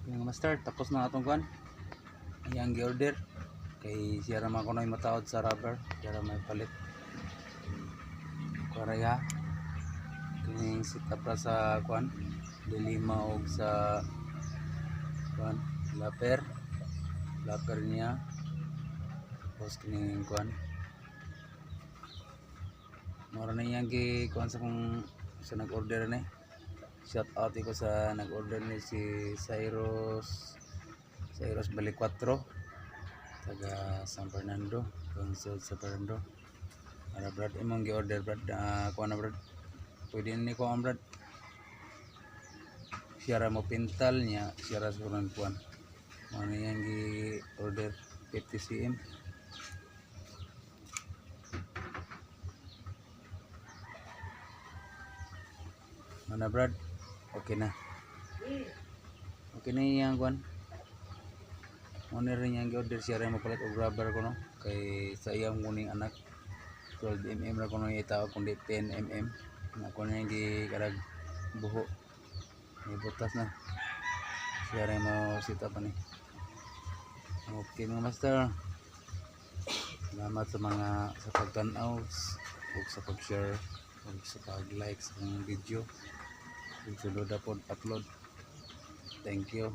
Yung master, tapos na atong kuan. Ayang gi-order. Kay siya naman ko na matawad sa rubber. Siya may palit. Karaya. Kining setup ra sa kuan. Dilima og sa kuan. Lapper. Lapper niya. Tapos kining kuan. Mura na yang gi kuan sa kung sa nag-order ni. Shout out ko sa nag-order ni si Cyrus Bali 4 taga San Fernando, Consol San Fernando. Ara brad imong gi-order brad, kuan na brad. Pwede ni ko ang brad. Siya ra mo pintal niya, siya ra surang kuan. Ano yang gi-order 50 cm. Mana brad? Okay na. Okay na yang kuan. Ano rin yang gi-order siya rin mapalit og rubber ko no. Kay sa iyang muning anak 12 mm ra ko no itawag kundi 10 mm. Na ko na yung gikarag buho. May butas na. Siya rin mo sita pa ni. Okay mga master. Salamat sa mga sa pagtanaw ug sa pag-share ug sa pag-like sa mga video. Ug sulod upload. Thank you.